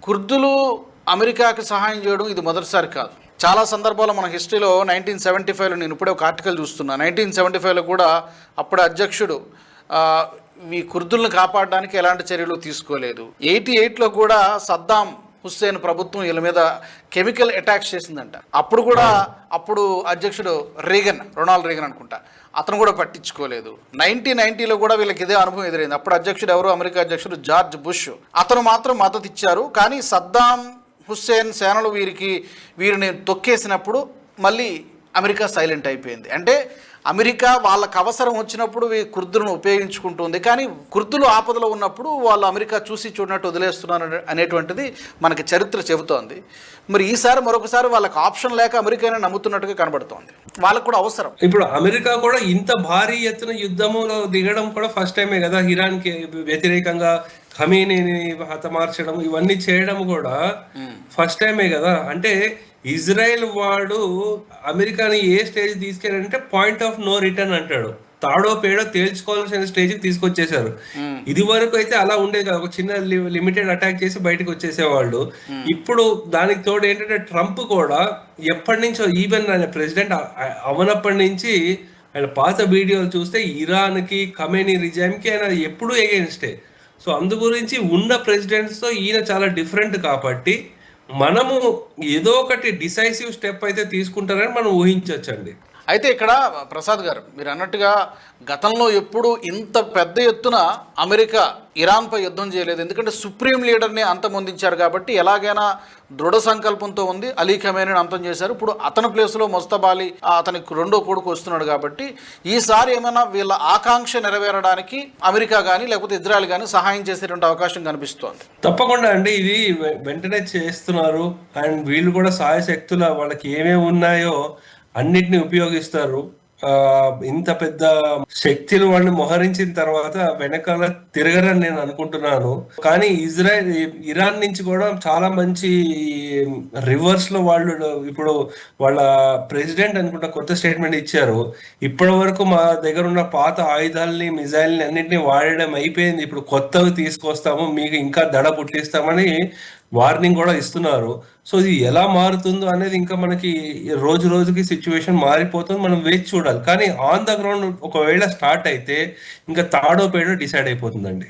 కుర్దులు అమెరికాకి సహాయం చేయడం ఇది మొదటిసారి కాదు. చాలా సందర్భాల్లో మన హిస్టరీలో 1975లో నేను ఇప్పుడే ఒక ఆర్టికల్ చూస్తున్నా. 1975లో కూడా అప్పుడు అధ్యక్షుడు ఈ కుర్దులను కాపాడడానికి ఎలాంటి చర్యలు తీసుకోలేదు. 88లో కూడా సద్దాం హుస్సేన్ ప్రభుత్వం వీళ్ళ మీద కెమికల్ అటాక్స్ చేసిందంట. అప్పుడు కూడా అప్పుడు అధ్యక్షుడు రొనాల్డ్ రీగన్ అనుకుంటా, అతను కూడా పట్టించుకోలేదు. 1990లో కూడా వీళ్ళకి ఇదే అనుభవం ఎదురైంది. అప్పుడు అధ్యక్షుడు ఎవరు? అమెరికా అధ్యక్షుడు జార్జ్ బుష్. అతను మాత్రం మద్దతు ఇచ్చారు. కానీ సద్దాం హుస్సేన్ సేనలు వీరిని తొక్కేసినప్పుడు మళ్ళీ అమెరికా సైలెంట్ అయిపోయింది. అంటే అమెరికా వాళ్ళకు అవసరం వచ్చినప్పుడు కుర్దులను ఉపయోగించుకుంటుంది, కానీ కుర్దులు ఆపదలో ఉన్నప్పుడు వాళ్ళు అమెరికా చూసి చూడనట్టు వదిలేస్తున్నారు అనేటువంటిది మనకి చరిత్ర చెబుతోంది. మరి ఈసారి మరొకసారి వాళ్ళకి ఆప్షన్ లేక అమెరికానే నమ్ముతున్నట్టుగా కనబడుతోంది. వాళ్ళకు కూడా అవసరం. ఇప్పుడు అమెరికా కూడా ఇంత భారీ ఎత్తున యుద్ధములో దిగడం కూడా ఫస్ట్ టైమే కదా. ఇరాన్కి వ్యతిరేకంగా ఖమీనీని హతమార్చడం ఇవన్నీ చేయడం కూడా ఫస్ట్ టైమే కదా. అంటే ఇజ్రాయెల్ వాడు అమెరికాని ఏ స్టేజ్ తీసుకెళ్ళాడంటే పాయింట్ ఆఫ్ నో రిటర్న్ అంటాడు. తాడో పేడో తేల్చుకోవాల్సిన స్టేజ్కి తీసుకొచ్చేసారు. ఇది వరకు అయితే అలా ఉండేది కదా, ఒక చిన్న లిమిటెడ్ అటాక్ చేసి బయటకు వచ్చేసేవాళ్ళు. ఇప్పుడు దానికి తోడు ఏంటంటే ట్రంప్ కూడా ఎప్పటి నుంచో, ఈవెన్ ఆయన ప్రెసిడెంట్ అవనప్పటి నుంచి ఆయన పాత వీడియోలు చూస్తే ఇరాన్కి ఖమేనీ రిజైమ్కి ఆయన ఎప్పుడూ ఎగెన్స్టే. సో అందు గురించి ఉన్న ప్రెసిడెంట్స్తో ఈయన చాలా డిఫరెంట్ కాబట్టి మనము ఏదో ఒకటి డిసైసివ్ స్టెప్ అయితే తీసుకుంటారని మనం ఊహించవచ్చండి. అయితే ఇక్కడ ప్రసాద్ గారు మీరు అన్నట్టుగా గతంలో ఎప్పుడు ఇంత పెద్ద ఎత్తున అమెరికా ఇరాన్పై యుద్ధం చేయలేదు. ఎందుకంటే సుప్రీం లీడర్ని అంతమొందించారు కాబట్టి ఎలాగైనా దృఢ సంకల్పంతో ఉంది. అలీ ఖమేనీని అంతం చేశారు. ఇప్పుడు అతని ప్లేస్లో ముస్తబాలి అతనికి రెండో కొడుకు వస్తున్నాడు కాబట్టి ఈసారి ఏమైనా వీళ్ళ ఆకాంక్ష నెరవేరడానికి అమెరికా కానీ లేకపోతే ఇజ్రాయెల్ కానీ సహాయం చేసేటువంటి అవకాశం కనిపిస్తోంది. తప్పకుండా అండి, ఇది వెంటనే చేస్తున్నారు. అండ్ వీళ్ళు కూడా సాయశక్తుల వాళ్ళకి ఏమేమి ఉన్నాయో అన్నిటిని ఉపయోగిస్తారు. ఇంత పెద్ద శక్తిని వాళ్ళు మోహరించిన తర్వాత వెనకాల తిరగరని నేను అనుకుంటున్నాను. కానీ ఇరాన్ నుంచి కూడా చాలా మంచి రివర్స్ లో వాళ్ళు ఇప్పుడు వాళ్ళ ప్రెసిడెంట్ అనుకుంటా కొత్త స్టేట్మెంట్ ఇచ్చారు. ఇప్పటి వరకు మా దగ్గర ఉన్న పాత ఆయుధాలని మిజైల్ని అన్నింటినీ వాడడం అయిపోయింది, ఇప్పుడు కొత్తవి తీసుకొస్తాము, మీకు ఇంకా దడ పుట్టిస్తామని వార్నింగ్ కూడా ఇస్తున్నారు. సో ఇది ఎలా మారుతుందో అనేది ఇంకా మనకి రోజు రోజుకి సిచ్యువేషన్ మారిపోతుంది, మనం వేచి చూడాలి. కానీ ఆన్ ద గ్రౌండ్ ఒకవేళ స్టార్ట్ అయితే ఇంకా తాడో పేడో డిసైడ్ అయిపోతుందండి.